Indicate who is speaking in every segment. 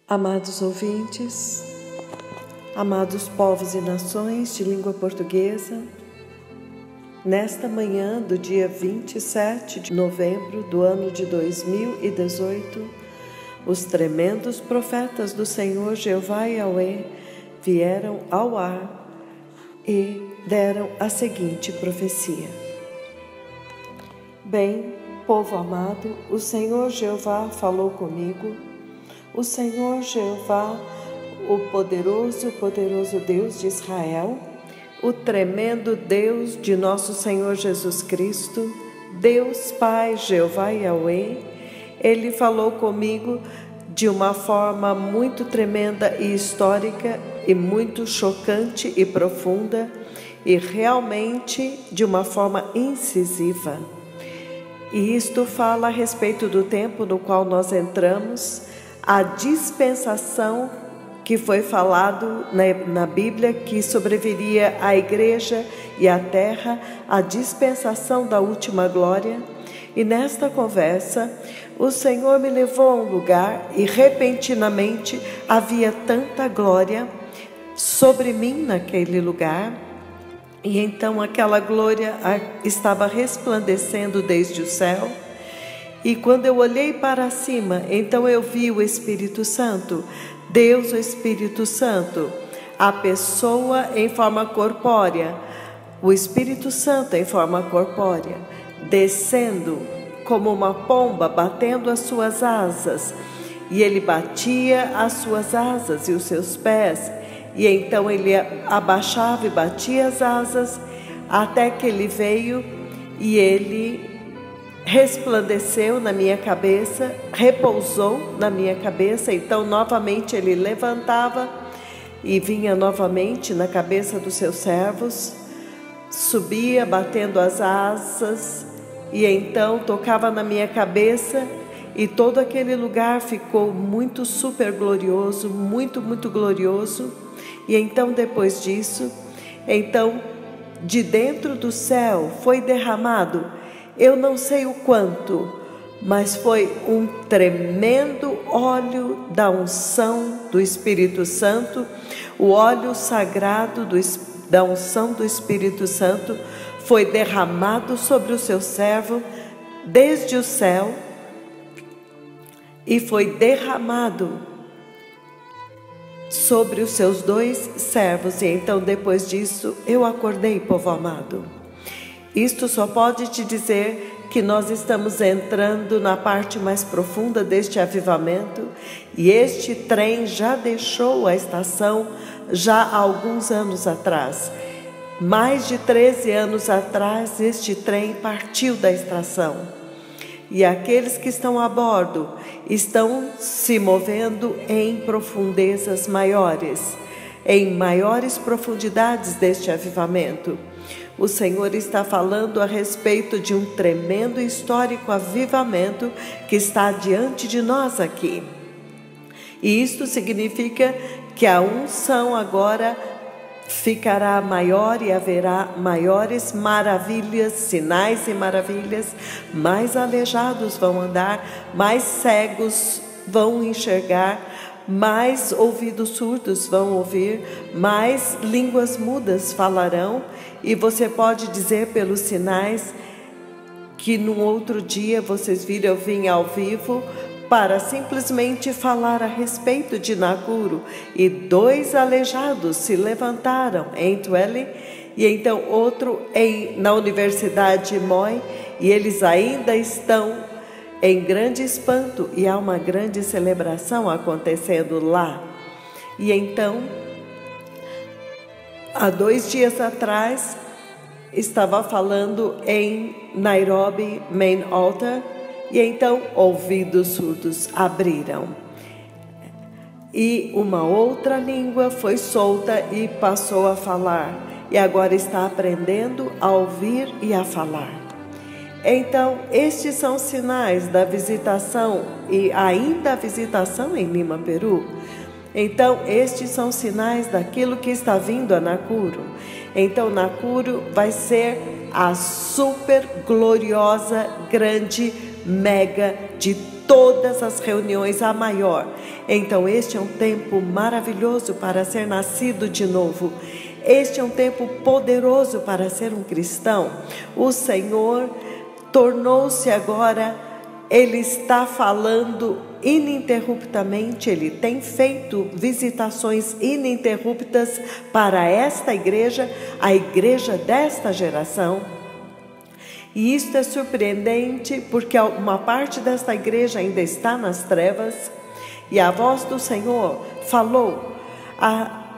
Speaker 1: Amados ouvintes, amados povos e nações de língua portuguesa, nesta manhã do dia 27 de novembro do ano de 2018, os tremendos profetas do Senhor Jeová Yahweh vieram ao ar e deram a seguinte profecia. Bem, povo amado, o Senhor Jeová falou comigo. O Senhor Jeová, o poderoso Deus de Israel, o tremendo Deus de nosso Senhor Jesus Cristo, Deus Pai Jeová Yahweh, Ele falou comigo de uma forma muito tremenda e histórica e muito chocante e profunda e realmente de uma forma incisiva. E isto fala a respeito do tempo no qual nós entramos, a dispensação que foi falado na Bíblia que sobreviria à igreja e à terra, a dispensação da última glória. E nesta conversa, o Senhor me levou a um lugar e repentinamente havia tanta glória sobre mim naquele lugar. E então aquela glória estava resplandecendo desde o céu. E quando eu olhei para cima, então eu vi o Espírito Santo, Deus, o Espírito Santo, a pessoa em forma corpórea, o Espírito Santo em forma corpórea, descendo como uma pomba, batendo as suas asas. E ele batia as suas asas e os seus pés, e então ele abaixava e batia as asas, até que ele veio e ele resplandeceu na minha cabeça, repousou na minha cabeça. Então novamente ele levantava e vinha novamente na cabeça dos seus servos, subia batendo as asas e então tocava na minha cabeça e todo aquele lugar ficou muito super glorioso, muito glorioso. E então depois disso, então de dentro do céu foi derramado, eu não sei o quanto, mas foi um tremendo óleo da unção do Espírito Santo, o óleo sagrado da unção do Espírito Santo foi derramado sobre o seu servo desde o céu e foi derramado sobre os seus dois servos. E então depois disso eu acordei, povo amado. Isto só pode te dizer que nós estamos entrando na parte mais profunda deste avivamento e este trem já deixou a estação já há alguns anos atrás. Mais de 13 anos atrás este trem partiu da estação e aqueles que estão a bordo estão se movendo em profundezas maiores, em maiores profundidades deste avivamento. O Senhor está falando a respeito de um tremendo histórico avivamento que está diante de nós aqui. E isto significa que a unção agora ficará maior e haverá maiores maravilhas, sinais e maravilhas. Mais aleijados vão andar, mais cegos vão enxergar, mais ouvidos surdos vão ouvir, mais línguas mudas falarão. E você pode dizer pelos sinais que num outro dia vocês viram eu vim ao vivo para simplesmente falar a respeito de Nakuru. E 2 aleijados se levantaram em Twele e então outro na Universidade Moi, e eles ainda estão em grande espanto e há uma grande celebração acontecendo lá. E então, há 2 dias atrás, estava falando em Nairobi Main Altar, e então ouvidos surdos abriram. E uma outra língua foi solta e passou a falar, e agora está aprendendo a ouvir e a falar. Então, estes são sinais da visitação e ainda a visitação em Lima, Peru. Então, estes são sinais daquilo que está vindo a Nakuru. Então, Nakuru vai ser a super gloriosa, grande, mega de todas as reuniões, a maior. Então este é um tempo maravilhoso para ser nascido de novo. Este é um tempo poderoso para ser um cristão. O Senhor tornou-se agora, Ele está falando ininterruptamente, Ele tem feito visitações ininterruptas para esta igreja, a igreja desta geração. E isto é surpreendente porque uma parte desta igreja ainda está nas trevas, e a voz do Senhor falou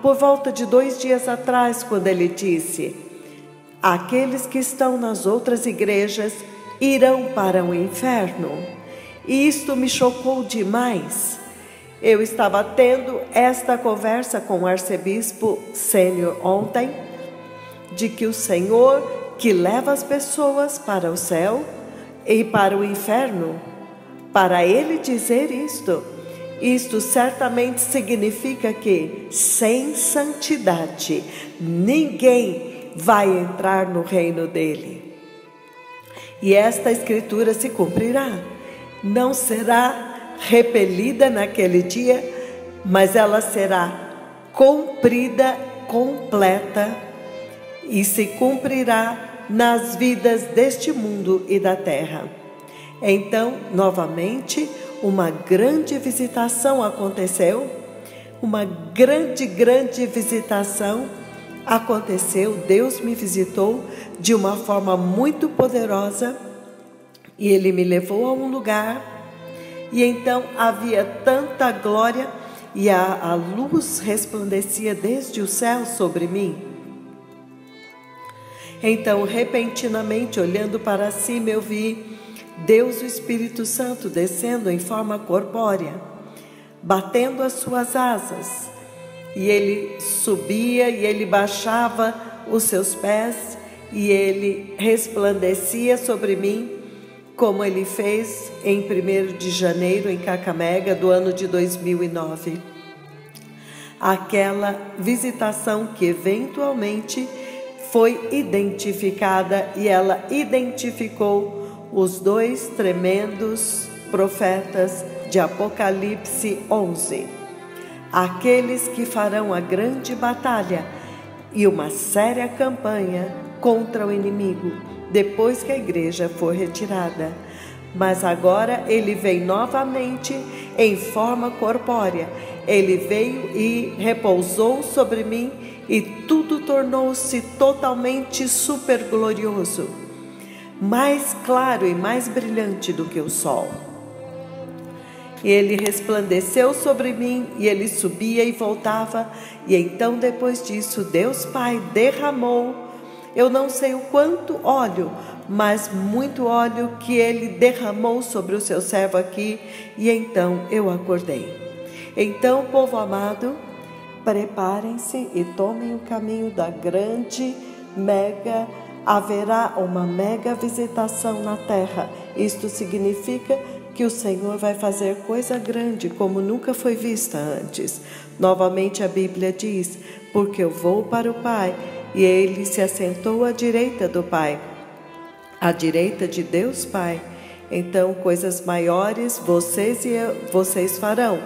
Speaker 1: por volta de 2 dias atrás, quando Ele disse: aqueles que estão nas outras igrejas irão para o inferno. E isto me chocou demais. Eu estava tendo esta conversa com o arcebispo sênior ontem, de que o Senhor que leva as pessoas para o céu e para o inferno, para Ele dizer isto certamente significa que sem santidade ninguém vai entrar no reino dele. E esta escritura se cumprirá. Não será repelida naquele dia, mas ela será cumprida, completa, e se cumprirá nas vidas deste mundo e da terra. Então, novamente, uma grande visitação aconteceu, uma grande visitação aconteceu. Deus me visitou de uma forma muito poderosa e Ele me levou a um lugar, e então havia tanta glória e a luz resplandecia desde o céu sobre mim. Então, repentinamente, olhando para cima, eu vi Deus, o Espírito Santo, descendo em forma corpórea, batendo as suas asas, e Ele subia e Ele baixava os seus pés, e Ele resplandecia sobre mim, como Ele fez em 1º de janeiro, em Kakamega, do ano de 2009. Aquela visitação que eventualmente foi identificada, e ela identificou os 2 tremendos profetas de Apocalipse 11. Aqueles que farão a grande batalha e uma séria campanha contra o inimigo, depois que a igreja for retirada. Mas agora Ele vem novamente em forma corpórea. Ele veio e repousou sobre mim, e tudo tornou-se totalmente super glorioso, mais claro e mais brilhante do que o sol. E Ele resplandeceu sobre mim, e Ele subia e voltava, e então depois disso Deus Pai derramou, eu não sei o quanto óleo, mas muito óleo que Ele derramou sobre o seu servo aqui, e então eu acordei. Então, povo amado, preparem-se e tomem o caminho da grande, haverá uma mega visitação na terra. Isto significa que o Senhor vai fazer coisa grande como nunca foi vista antes. Novamente a Bíblia diz: porque eu vou para o Pai, e Ele se assentou à direita do Pai, à direita de Deus Pai. Então coisas maiores vocês farão.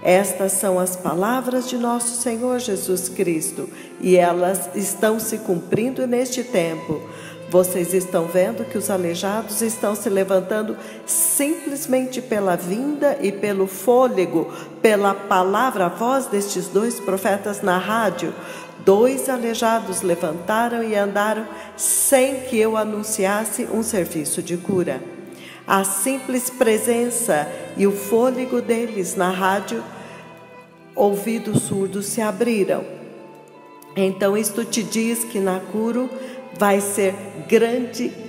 Speaker 1: Estas são as palavras de nosso Senhor Jesus Cristo, e elas estão se cumprindo neste tempo. Vocês estão vendo que os aleijados estão se levantando simplesmente pela vinda e pelo fôlego, pela palavra, a voz destes 2 profetas na rádio. 2 aleijados levantaram e andaram sem que eu anunciasse um serviço de cura. A simples presença e o fôlego deles na rádio, ouvidos surdos se abriram. Então isto te diz que Nakuru vai ser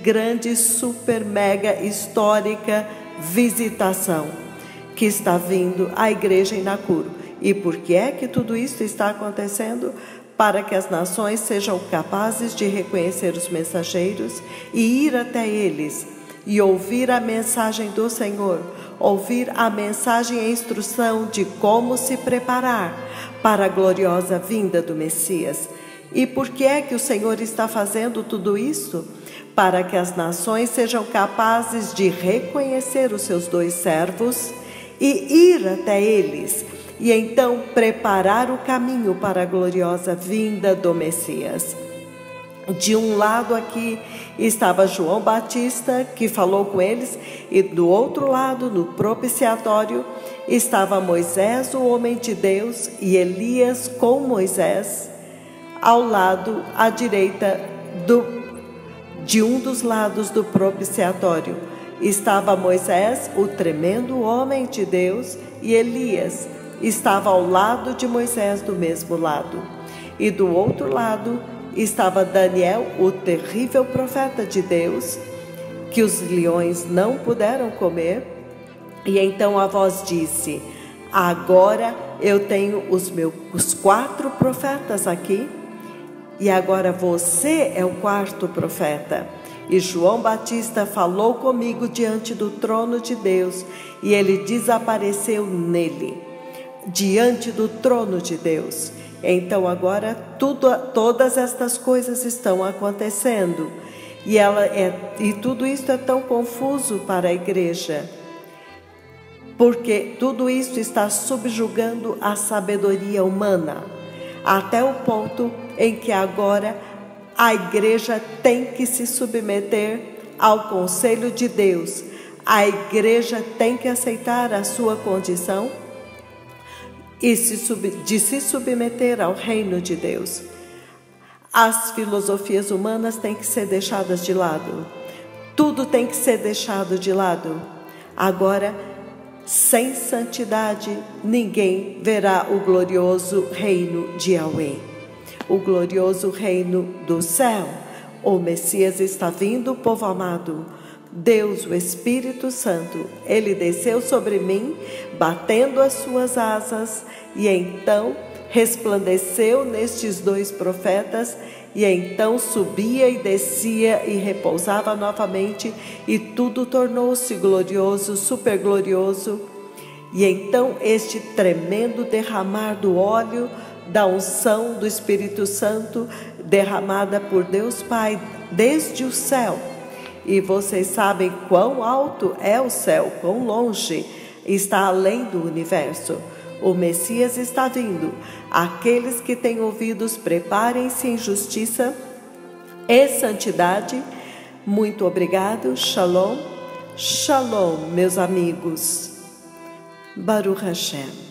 Speaker 1: grande, super, mega, histórica visitação que está vindo à igreja em Nakuru. E por que é que tudo isso está acontecendo? Para que as nações sejam capazes de reconhecer os mensageiros e ir até eles e ouvir a mensagem do Senhor, ouvir a mensagem e a instrução de como se preparar para a gloriosa vinda do Messias. E por que é que o Senhor está fazendo tudo isso? Para que as nações sejam capazes de reconhecer os seus 2 servos e ir até eles, e então preparar o caminho para a gloriosa vinda do Messias. De um lado aqui estava João Batista, que falou com eles, e do outro lado, no propiciatório, estava Moisés, o homem de Deus, e Elias com Moisés, ao lado, à direita de um dos lados do propiciatório. Estava Moisés, o tremendo homem de Deus, e Elias estava ao lado de Moisés, do mesmo lado. E do outro lado estava Daniel, o terrível profeta de Deus, que os leões não puderam comer. E então a voz disse: agora eu tenho os 4 profetas aqui, e agora você é o 4º profeta. E João Batista falou comigo diante do trono de Deus, e ele desapareceu nele, diante do trono de Deus. Então agora todas estas coisas estão acontecendo, e tudo isso é tão confuso para a igreja, porque tudo isso está subjugando a sabedoria humana, até o ponto em que agora a igreja tem que se submeter ao conselho de Deus. A igreja tem que aceitar a sua condição e de se submeter ao reino de Deus. As filosofias humanas têm que ser deixadas de lado. Tudo tem que ser deixado de lado. Agora, sem santidade, ninguém verá o glorioso reino de Yahweh, o glorioso reino do céu. O Messias está vindo, povo amado. Deus, o Espírito Santo, ele desceu sobre mim, batendo as suas asas, e então resplandeceu nestes 2 profetas, e então subia e descia e repousava novamente, e tudo tornou-se glorioso, super glorioso. E então este tremendo derramar do óleo, da unção do Espírito Santo, derramada por Deus Pai desde o céu. E vocês sabem quão alto é o céu, quão longe está além do universo. O Messias está vindo. Aqueles que têm ouvidos, preparem-se em justiça e santidade. Muito obrigado. Shalom, shalom, meus amigos. Baruch Hashem.